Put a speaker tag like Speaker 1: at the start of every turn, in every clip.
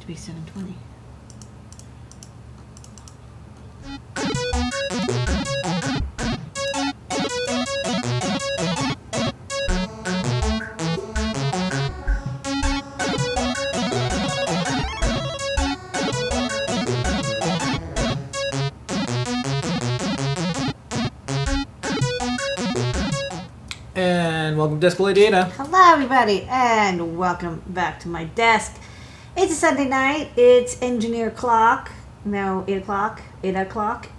Speaker 1: to be 720.
Speaker 2: And welcome to Desk Ladyada.
Speaker 1: Hello, everybody, and welcome back to my desk. It's a Sunday night. It's engineer clock. No, 8 o'clock.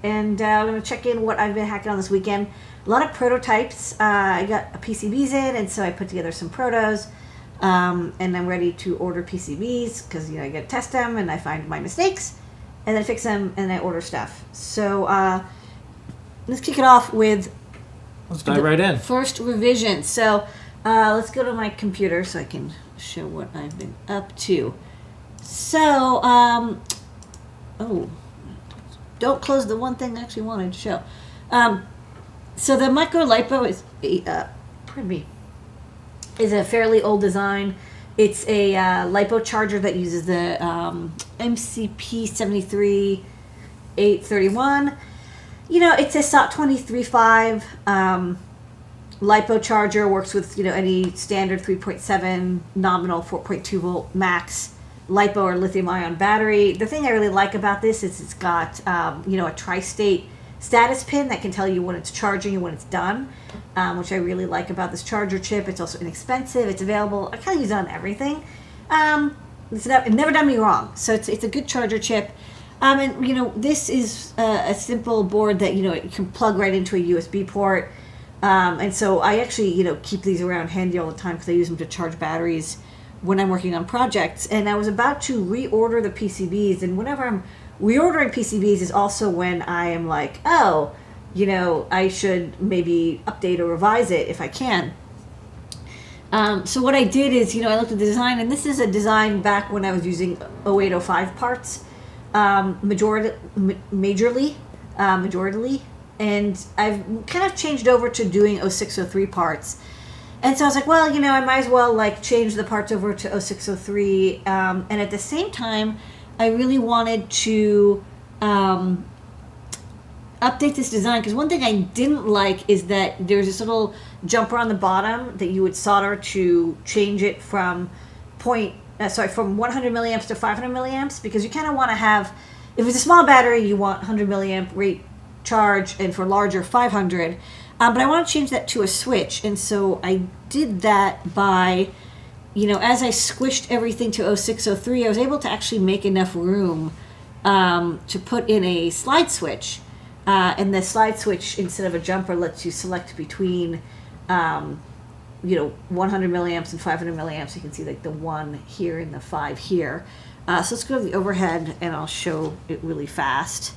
Speaker 1: And I'm going to check in what I've been hacking on this weekend. A lot of prototypes. I got PCBs in, and so I put together some protos. And I'm ready to order PCBs because, I got to test them, and I find my mistakes, and then fix them, and I order stuff. So let's kick it off with...
Speaker 2: Let's dive right in.
Speaker 1: First revision. So let's go to my computer so I can show what I've been up to. So, don't close the one thing I actually wanted to show. So the microlipo is a fairly old design. It's a lipo charger that uses the MCP73831. It's a SOT235 lipo charger, works with, any standard 3.7 nominal 4.2 volt max lipo or lithium ion battery. The thing I really like about this is it's got, a tri-state status pin that can tell you when it's charging and when it's done, which I really like about this charger chip. It's also inexpensive. It's available. I kind of use it on everything. It never done me wrong. So it's a good charger chip. And, this is a simple board that, you can plug right into a USB port. And so I actually, keep these around handy all the time because I use them to charge batteries when I'm working on projects. And I was about to reorder the PCBs. And whenever I'm reordering PCBs is also when I am like, I should maybe update or revise it if I can. So what I did is, I looked at the design. And this is a design back when I was using 0805 parts. Majorly, and I've kind of changed over to doing 0603 parts. And so I was like, well, I might as well change the parts over to 0603. And at the same time, I really wanted to update this design because one thing I didn't like is that there's this little jumper on the bottom that you would solder to change it from from 100 milliamps to 500 milliamps, because you kind of want to have, if it's a small battery, you want 100 milliamp rate charge, and for larger 500. But I want to change that to a switch, and so I did that by, as I squished everything to 0603, I was able to actually make enough room to put in a slide switch. And the slide switch, instead of a jumper, lets you select between 100 milliamps and 500 milliamps. You can see the 1 here and the 5 here. So let's go to the overhead and I'll show it really fast.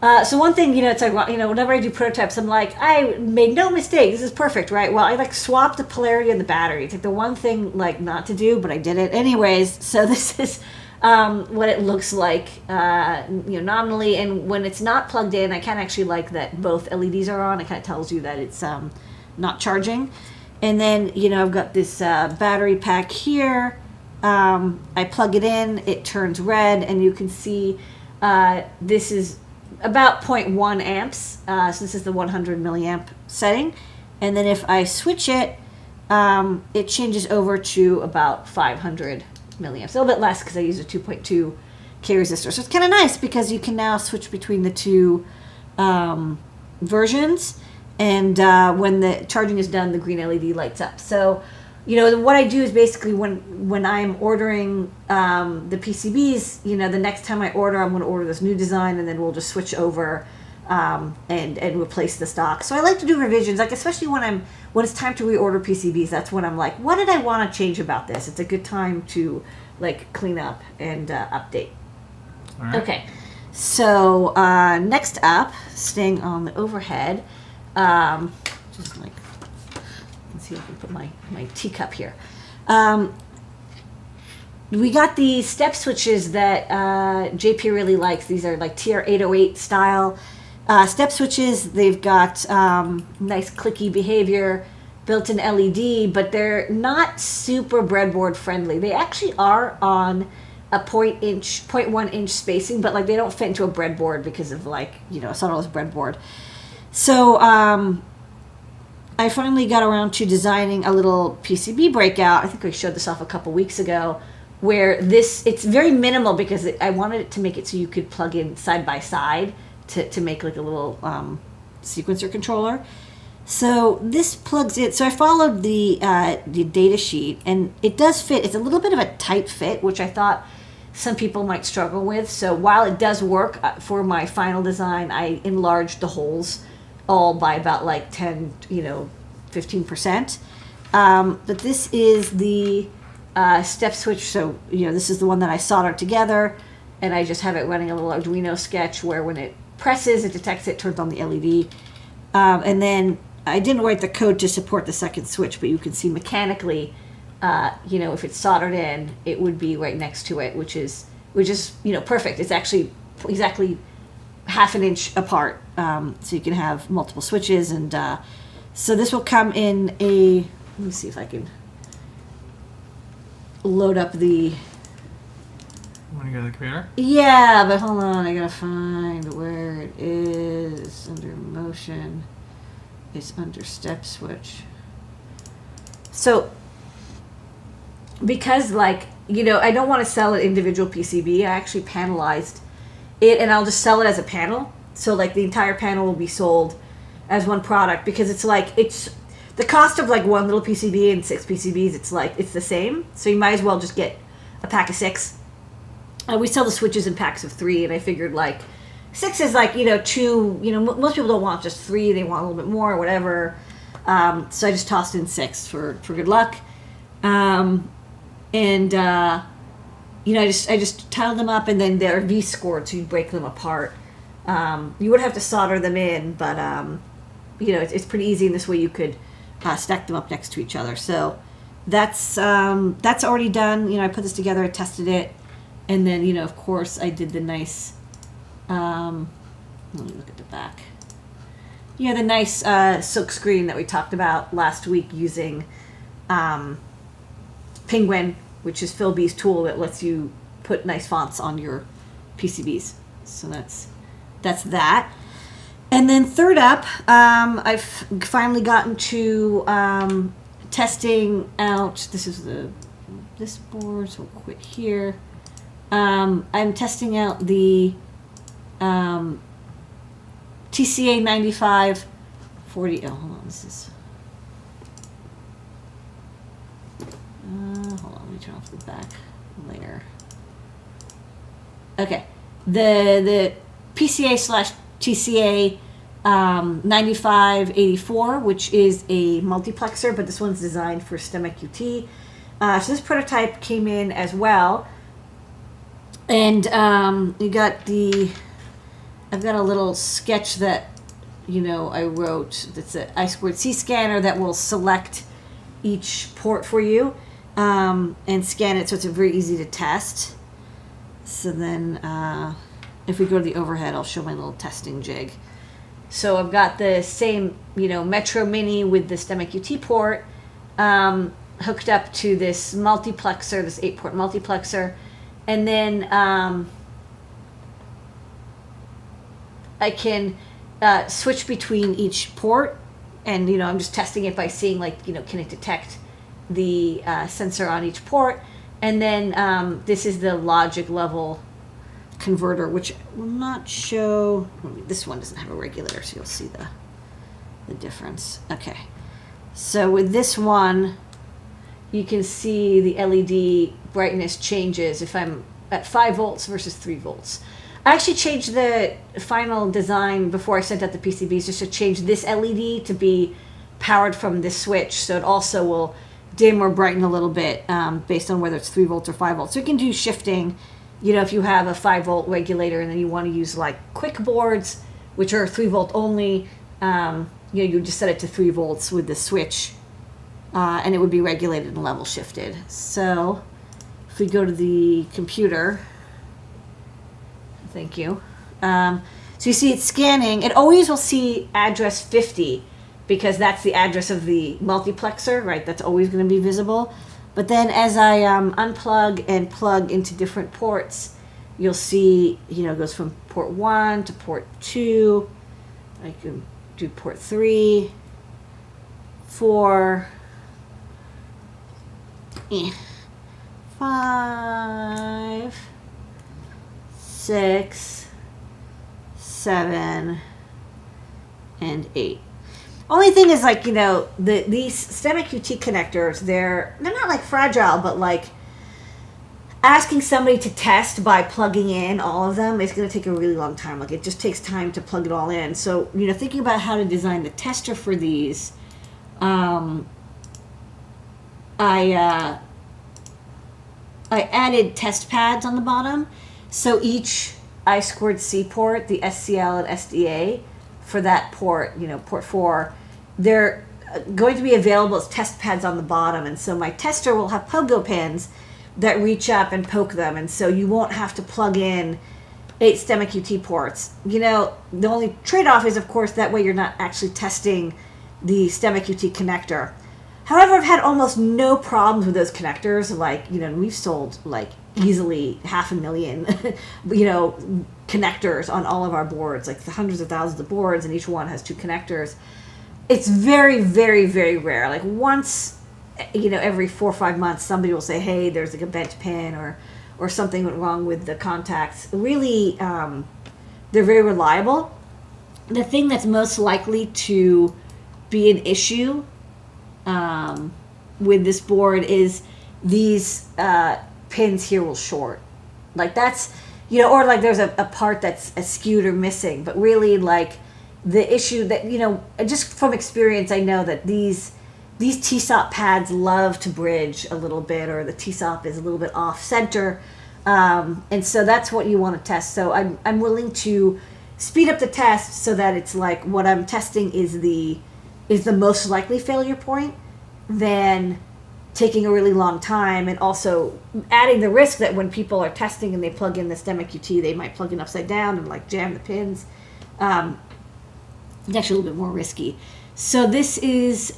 Speaker 1: So one thing, it's like, whenever I do prototypes, I'm like, I made no mistake. This is perfect, right? Well, I swapped the polarity of the battery. It's the one thing not to do, but I did it anyways. So this is what it looks like, nominally. And when it's not plugged in, I kind of actually like that both LEDs are on. It kind of tells you that it's not charging. And then, I've got this battery pack here. I plug it in, it turns red, and you can see this is about 0.1 amps. So this is the 100 milliamp setting. And then if I switch it, it changes over to about 500 milliamps. A little bit less because I use a 2.2 K resistor. So it's kind of nice because you can now switch between the two versions. And when the charging is done, the green LED lights up. So, what I do is basically when I'm ordering the PCBs, the next time I order, I'm going to order this new design, and then we'll just switch over and replace the stock. So I like to do revisions, especially when it's time to reorder PCBs. That's when I'm like, what did I want to change about this? It's a good time to clean up and update.
Speaker 2: All right.
Speaker 1: Okay. So next up, staying on the overhead. Just you can see if I can put my teacup here. We got the step switches that JP really likes. These are TR808 style step switches. They've got nice clicky behavior, built-in LED, but they're not super breadboard friendly. They actually are on a 0.1 inch spacing, but like they don't fit into a breadboard because of like, you know, a solderless breadboard. So I finally got around to designing a little PCB breakout. I think I showed this off a couple weeks ago, where it's very minimal because I wanted it to make it so you could plug in side by side to make like a little sequencer controller. So this plugs in. So I followed the data sheet, and it does fit. It's a little bit of a tight fit, which I thought some people might struggle with. So while it does work for my final design, I enlarged the holes all by about like 15%. But this is the step switch. So, you know, this is the one that I soldered together, and I just have it running a little Arduino sketch where when it presses, it detects it, turns on the LED. And then I didn't write the code to support the second switch, but you can see mechanically, you know, if it's soldered in, it would be right next to it, which is, you know, perfect. It's actually exactly half an inch apart, so you can have multiple switches. And so this will come in a, let me see if I can load up the,
Speaker 2: Want to go to the computer?
Speaker 1: yeah, but hold on, I gotta find where it is. Under motion, it's under step switch. So because, like, you know, I don't want to sell an individual PCB, I actually panelized it, and I'll just sell it as a panel. So like the entire panel will be sold as one product, because it's like, it's the cost of like one little PCB and 6 PCBs, it's like, it's the same. So you might as well just get a pack of 6. We sell the switches in packs of 3, and I figured like 6 is like, you know, 2, you know, most people don't want just 3, they want a little bit more or whatever. So I just tossed in 6 for good luck. You know, I just tiled them up, and then they're V-scored, so you break them apart. You would have to solder them in, but you know, it's pretty easy, and this way you could stack them up next to each other. So that's already done. You know, I put this together, I tested it, and then, you know, of course, I did the nice. Let me look at the back. Yeah, the nice silk screen that we talked about last week using Penguin, which is Phil B's tool that lets you put nice fonts on your PCBs. So that's that. And then third up, I've finally gotten to testing out. This is this board, so we'll quit here. I'm testing out the TCA9548. Oh, hold on, this is. Hold on, let me turn off the back layer. Okay, the PCA/TCA 9584, which is a multiplexer, but this one's designed for STEMMA QT. So this prototype came in as well, and you got I've got a little sketch that, you know, I wrote. That's an I2C scanner that will select each port for you. And scan it, so it's very easy to test. So then if we go to the overhead, I'll show my little testing jig. So I've got the same, you know, Metro Mini with the STEMMA QT port hooked up to this multiplexer, this 8-port multiplexer, and then I can switch between each port, and, you know, I'm just testing it by seeing, like, you know, can it detect the sensor on each port. And then this is the logic level converter, which will not show. This one doesn't have a regulator, so you'll see the difference. Okay, so with this one, you can see the LED brightness changes if I'm at 5 volts versus 3 volts. I actually changed the final design before I sent out the PCBs, just to change this LED to be powered from this switch, so it also will dim or brighten a little bit based on whether it's 3 volts or 5 volts. So you can do shifting, you know, if you have a 5 volt regulator and then you want to use like quick boards, which are 3 volt only, you know, you just set it to 3 volts with the switch, and it would be regulated and level shifted. So if we go to the computer, thank you. So you see it's scanning. It always will see address 50, because that's the address of the multiplexer, right? That's always going to be visible. But then as I unplug and plug into different ports, you'll see, it goes from port 1 to port 2. I can do port 3, 4, 5, 6, 7, and 8. Only thing is, like, these STEMMA QT connectors, they're not like fragile, but like asking somebody to test by plugging in all of them is going to take a really long time. Like, it just takes time to plug it all in. So, thinking about how to design the tester for these, I added test pads on the bottom. So each I2C port, the SCL and SDA, for that port, port 4, they're going to be available as test pads on the bottom. And so my tester will have pogo pins that reach up and poke them. And so you won't have to plug in 8 STEMMA QT ports. The only trade-off is, of course, that way you're not actually testing the STEMMA QT connector. However, I've had almost no problems with those connectors. Like, we've sold like easily 500,000, connectors on all of our boards, like the hundreds of thousands of boards, and each one has 2 connectors. It's very, very, very rare. Like once, every 4 or 5 months, somebody will say, hey, there's like a bent pin or something went wrong with the contacts. Really, they're very reliable. The thing that's most likely to be an issue with this board is these pins here will short. Like that's, or like there's a part that's skewed or missing. But really, like the issue that, just from experience, I know that these TSOP pads love to bridge a little bit, or the TSOP is a little bit off center. And so that's what you want to test. So I'm willing to speed up the test so that it's like what I'm testing is the most likely failure point, than taking a really long time, and also adding the risk that when people are testing and they plug in the STEMMA QT, they might plug in upside down and like jam the pins. It's actually a little bit more risky. So this is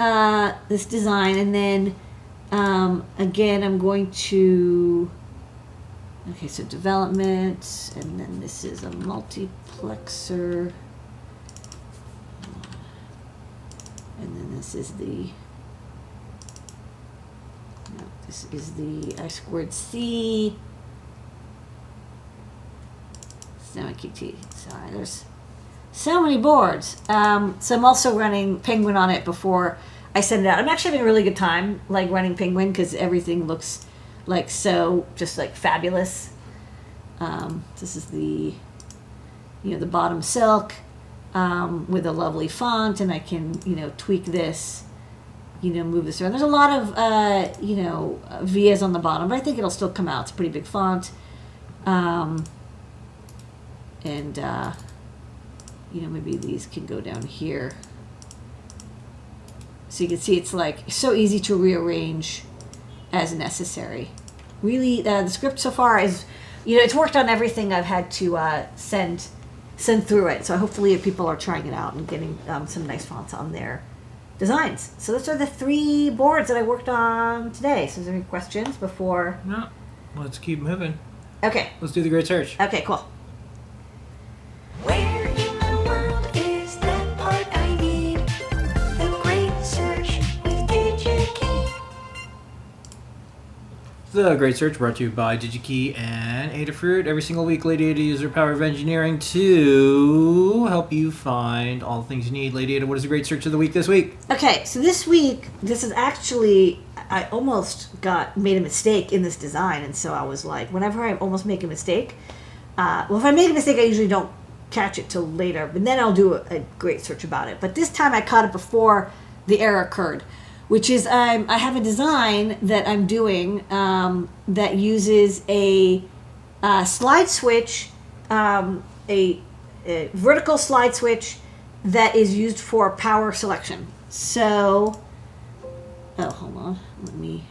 Speaker 1: this design, and then again I'm going to, okay, so development, and then this is a multiplexer, and then this is the I2C STEMMA QT. Sorry, there's so many boards. So I'm also running Penguin on it before I send it out. I'm actually having a really good time like running Penguin because everything looks like so just like fabulous. This is the the bottom silk with a lovely font, and I can tweak this, move this around. There's a lot of vias on the bottom, but I think it'll still come out. It's a pretty big font, and maybe these can go down here. So you can see it's like so easy to rearrange as necessary. Really, the script so far is, it's worked on everything I've had to send through it. So hopefully people are trying it out and getting some nice fonts on their designs. So those are the 3 boards that I worked on today. So is there any questions before?
Speaker 2: No. Let's keep moving.
Speaker 1: Okay.
Speaker 2: Let's do the great search.
Speaker 1: Okay, cool.
Speaker 3: Where in the world is that part I need? The great search with DigiKey.
Speaker 2: The Great Search brought to you by DigiKey and Adafruit. Every single week, Ladyada uses her power of engineering to help you find all the things you need. Ladyada, what is the Great Search of the week this week?
Speaker 1: Okay, so this week, this is actually, I almost made a mistake in this design, and so I was like, whenever I almost make a mistake, if I make a mistake, I usually don't catch it till later, but then I'll do a great search about it. But this time I caught it before the error occurred, which is I have a design that I'm doing that uses a slide switch, a vertical slide switch that is used for power selection. So, hold on. Let me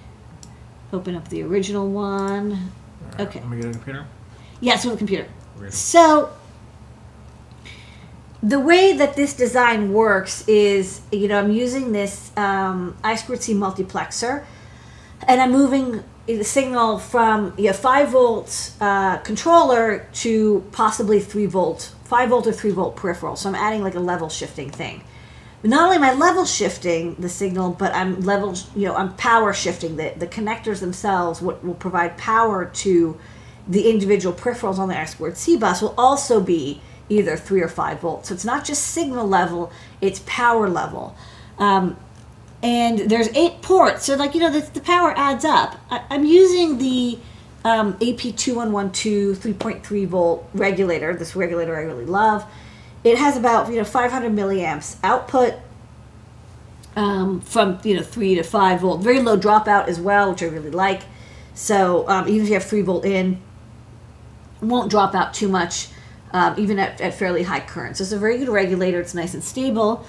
Speaker 1: open up the original one. Okay.
Speaker 2: Let me get a computer.
Speaker 1: Yes, with a computer.
Speaker 2: Really?
Speaker 1: So, the way that this design works is, I'm using this I2C multiplexer and I'm moving the signal from 5 volts controller to possibly 3 volt, 5 volt or 3 volt peripheral. So I'm adding like a level shifting thing. But not only am I level shifting the signal, but I'm I'm power shifting the connectors themselves. What will provide power to the individual peripherals on the I2C bus will also be either 3 or 5 volts. So it's not just signal level, it's power level. And there's 8 ports, so the power adds up. I'm using the AP2112 3.3 volt regulator. This regulator I really love. It has about 500 milliamps output from 3 to 5 volt. Very low dropout as well, which I really like. So even if you have 3 volt in, it won't drop out too much, even at fairly high current. So it's a very good regulator. It's nice and stable.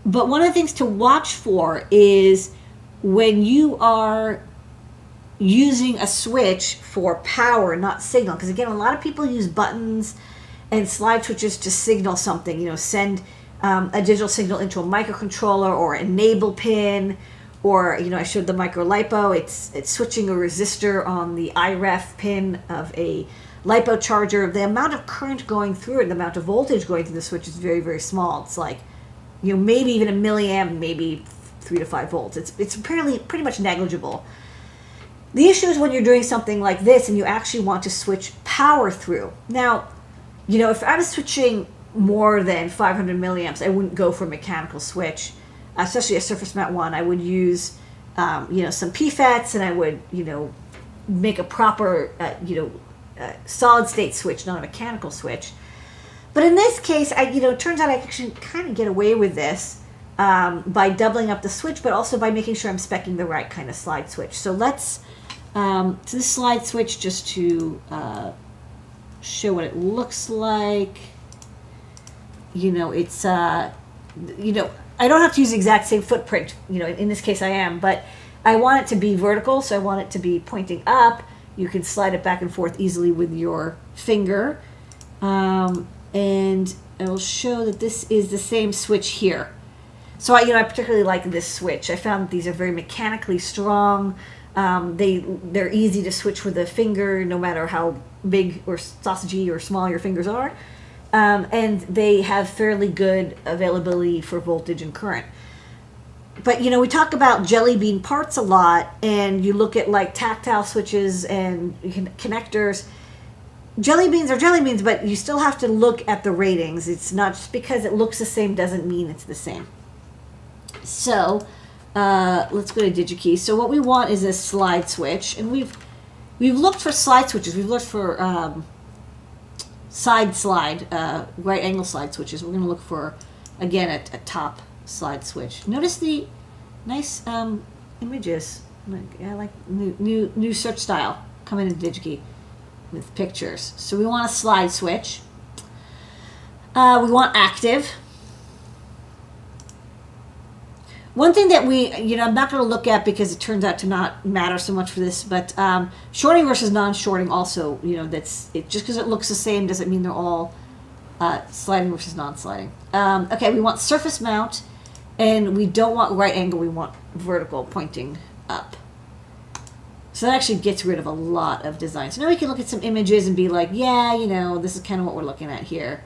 Speaker 1: But one of the things to watch for is when you are using a switch for power, not signal. Because again, a lot of people use buttons and slide switches to signal something. Send a digital signal into a microcontroller or enable pin, or I showed the microlipo. It's switching a resistor on the IREF pin of a lipo charger. The amount of current going through it, the amount of voltage going through the switch is very, very small. It's like maybe even a milliamp, maybe 3 to 5 volts. It's apparently pretty much negligible. The issue is when you're doing something like this and you actually want to switch power through. Now, if I was switching more than 500 milliamps, I wouldn't go for a mechanical switch, especially a surface mount one. I would use, some PFETs, and I would, make a proper, solid state switch, not a mechanical switch. But in this case, it turns out I can kind of get away with this by doubling up the switch, but also by making sure I'm speccing the right kind of slide switch. So let's, this slide switch, just to show what it looks like. It's, I don't have to use the exact same footprint, in this case I am, but I want it to be vertical, so I want it to be pointing up. You can slide it back and forth easily with your finger. And I will show that this is the same switch here. So I particularly like this switch. I found that these are very mechanically strong. They're easy to switch with a finger, no matter how big or sausagey or small your fingers are. And they have fairly good availability for voltage and current. But we talk about jelly bean parts a lot, and you look at like tactile switches and connectors. Jelly beans are jelly beans, but you still have to look at the ratings. It's not just because it looks the same doesn't mean it's the same. So let's go to DigiKey. So what we want is a slide switch, and we've looked for slide switches. We've looked for side slide, right angle slide switches. We're going to look for, again, a top slide switch. Notice the nice images. I like new search style coming into DigiKey with pictures. So we want a slide switch. We want active. One thing that I'm not going to look at because it turns out to not matter so much for this, but shorting versus non-shorting also, just because it looks the same doesn't mean they're all sliding versus non-sliding. Okay, we want surface mount, and we don't want right angle, we want vertical pointing up. So that actually gets rid of a lot of design. So now we can look at some images and be like, yeah, this is kind of what we're looking at here.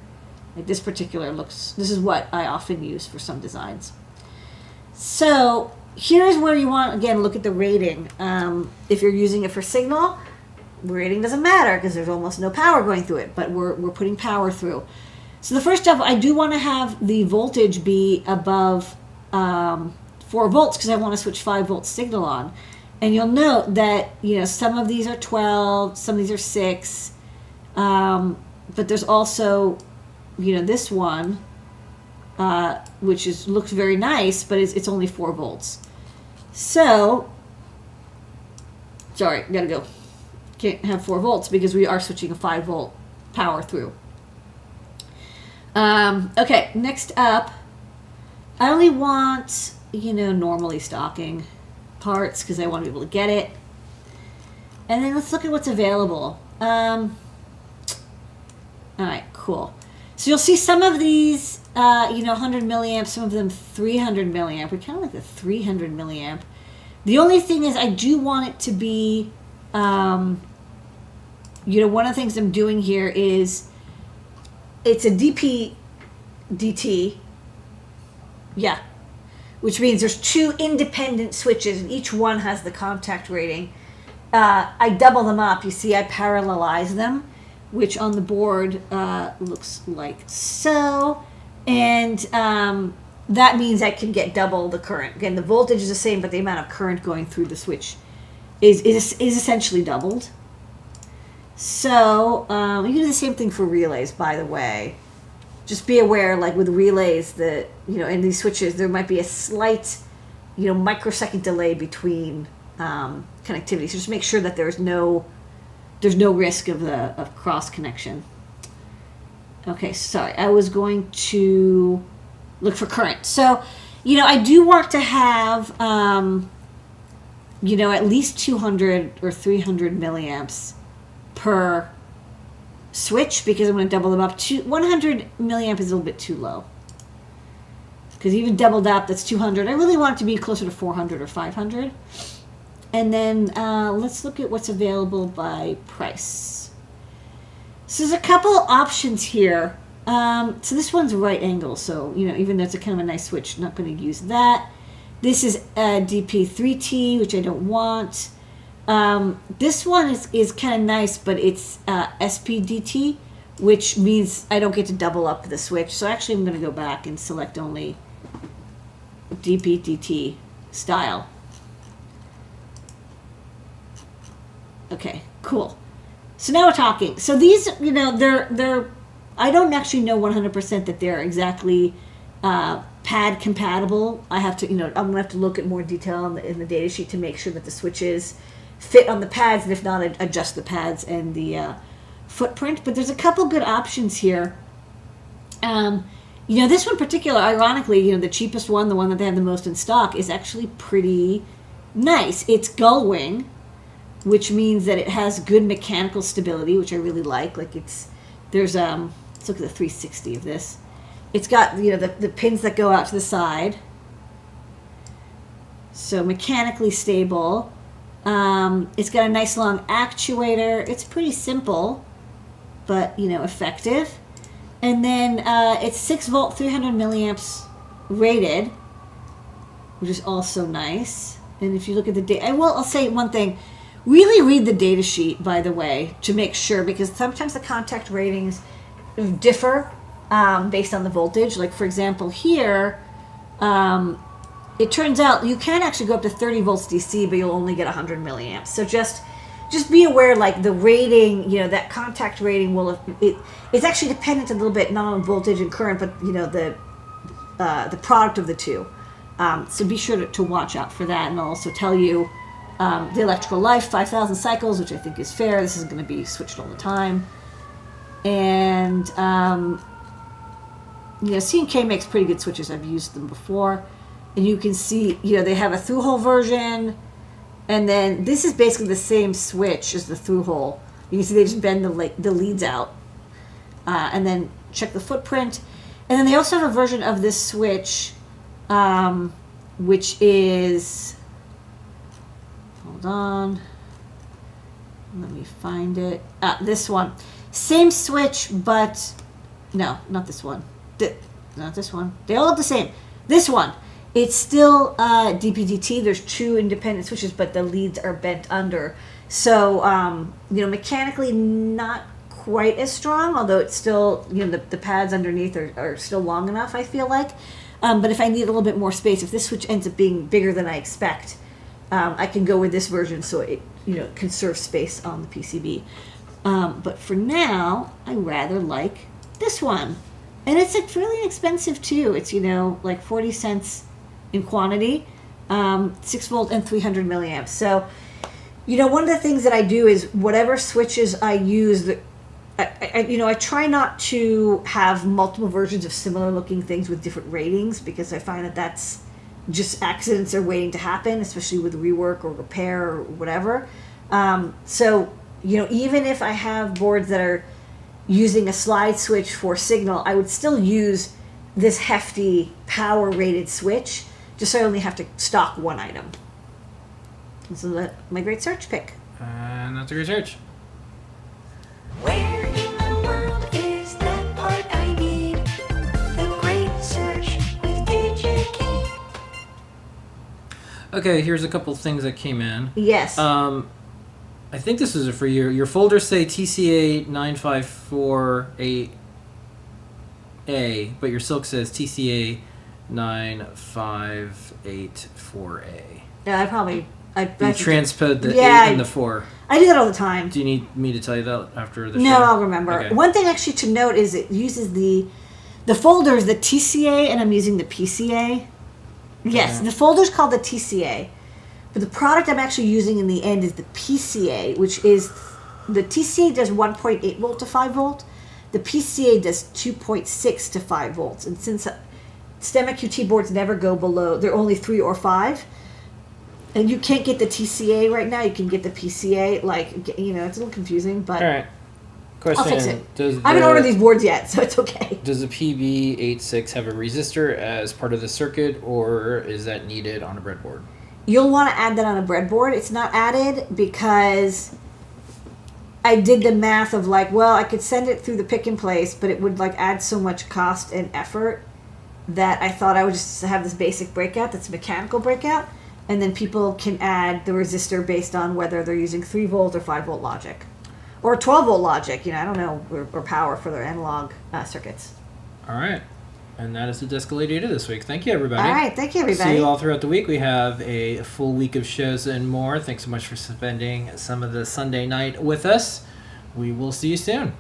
Speaker 1: Like this is what I often use for some designs. So here's where you want, again, look at the rating. If you're using it for signal, the rating doesn't matter because there's almost no power going through it, but we're putting power through. So the first step, I do want to have the voltage be above 4 volts because I want to switch 5 volt signal on. And you'll note that, some of these are 12, some of these are 6, but there's also, this one, which looks very nice, but it's only 4 volts. So, sorry, gotta go. Can't have 4 volts because we are switching a 5 volt power through. Okay, next up, I only want, normally stocking parts because I want to be able to get it. And then let's look at what's available. All right, cool. So you'll see some of these, 100 milliamp, some of them 300 milliamp. We kind of like the 300 milliamp. The only thing is I do want it to be, one of the things I'm doing here is it's a DP-DT. Yeah. Which means there's 2 independent switches and each one has the contact rating. I double them up. You see I parallelize them, which on the board looks like so. And that means I can get double the current. Again, the voltage is the same, but the amount of current going through the switch is essentially doubled. So you can do the same thing for relays, by the way. Just be aware, like with relays, that in these switches, there might be a slight, microsecond delay between connectivity. So just make sure that there's no risk of cross connection. Okay, sorry, I was going to look for current. So, I do want to have, at least 200 or 300 milliamps per switch, because I'm going to double them up. 100 milliamp is a little bit too low, because even doubled up, that's 200. I really want it to be closer to 400 or 500. And then let's look at what's available by price. So there's a couple options here. So this one's right angle, so even though it's a kind of a nice switch, not going to use that. This is DP3T, which I don't want. This one is kind of nice, but it's SPDT, which means I don't get to double up the switch. So actually I'm going to go back and select only DP-DT style. Okay, cool. So now we're talking. So these, they're I don't actually know 100% that they're exactly pad compatible. I have to, I'm going to have to look at more detail in the data sheet to make sure that the switches fit on the pads, and if not, adjust the pads and the footprint. But there's a couple good options here. This one in particular, ironically, the cheapest one, the one that they have the most in stock, is actually pretty nice. It's gull wing, which means that it has good mechanical stability, which I really like. Let's look at the 360 of this. It's got, the pins that go out to the side. So mechanically stable. It's got a nice long actuator. It's pretty simple, but, effective. And then it's 6 volt, 300 milliamps rated, which is also nice. And if you look at the data, I'll say one thing. Really read the data sheet, by the way, to make sure, because sometimes the contact ratings differ based on the voltage. Like, for example, here, it turns out you can actually go up to 30 volts DC, but you'll only get 100 milliamps. So just be aware, like the rating, that contact rating it's actually dependent a little bit, not on voltage and current, but, the product of the two. So be sure to watch out for that. And I'll also tell you, the electrical life, 5,000 cycles, which I think is fair. This is going to be switched all the time. And, C&K makes pretty good switches. I've used them before. And you can see, they have a through-hole version. And then this is basically the same switch as the through-hole. You can see they just bend the leads out. And then check the footprint. And then they also have a version of this switch, which is... Hold on. Let me find it. This one. Same switch, but... No, not this one. Not this one. They all look the same. This one. It's still DP-DT. There's 2 independent switches, but the leads are bent under. So, mechanically not quite as strong, although it's still, the pads underneath are still long enough, I feel like. But if I need a little bit more space, if this switch ends up being bigger than I expect, I can go with this version so it, conserves space on the PCB. But for now, I rather like this one. And it's fairly inexpensive too. It's, like 40 cents in quantity, 6 volt and 300 milliamps. So, one of the things that I do is whatever switches I use, I try not to have multiple versions of similar looking things with different ratings, because I find that that's just accidents are waiting to happen, especially with rework or repair or whatever. So, even if I have boards that are using a slide switch for signal, I would still use this hefty power rated switch, just so I only have to stock one item. This is my great search pick.
Speaker 2: And that's a great search.
Speaker 3: Where in the world is that part I need? The great search with DigiKey.
Speaker 2: Okay, here's a couple things that came in.
Speaker 1: Yes.
Speaker 2: I think this is for your folders say TCA9548 A, but your silk says TCA9584A.
Speaker 1: Yeah, I
Speaker 2: You transposed the
Speaker 1: Yeah,
Speaker 2: 8 and the 4.
Speaker 1: I do that all the time.
Speaker 2: Do you need me to tell you that after the show?
Speaker 1: No, I'll remember.
Speaker 2: Okay.
Speaker 1: One thing actually to note is it uses the folders, the TCA, and I'm using the PCA. Yes,
Speaker 2: Okay.
Speaker 1: the folder's called the TCA, but the product I'm actually using in the end is the PCA, which is the TCA does 1.8 volt to 5 volt. The PCA does 2.6 to 5 volts, and since STEMMA QT boards never go below, they're only 3 or 5. And you can't get the TCA right now. You can get the PCA. Like, it's a little confusing, but
Speaker 2: All right. Question.
Speaker 1: I'll fix it.
Speaker 2: Does
Speaker 1: I haven't
Speaker 2: the-
Speaker 1: ordered these boards yet, so it's okay.
Speaker 2: Does the PB86 have a resistor as part of the circuit, or is that needed on a breadboard?
Speaker 1: You'll want to add that on a breadboard. It's not added because I did the math of I could send it through the pick and place, but it would add so much cost and effort that I thought I would just have this basic breakout that's a mechanical breakout. And then people can add the resistor based on whether they're using 3 volt or 5 volt logic. Or 12 volt logic, I don't know, or power for their analog circuits.
Speaker 2: All right. And that is the Desk Ladyada this week. Thank you, everybody.
Speaker 1: All right, thank you, everybody.
Speaker 2: See you all throughout the week. We have a full week of shows and more. Thanks so much for spending some of the Sunday night with us. We will see you soon.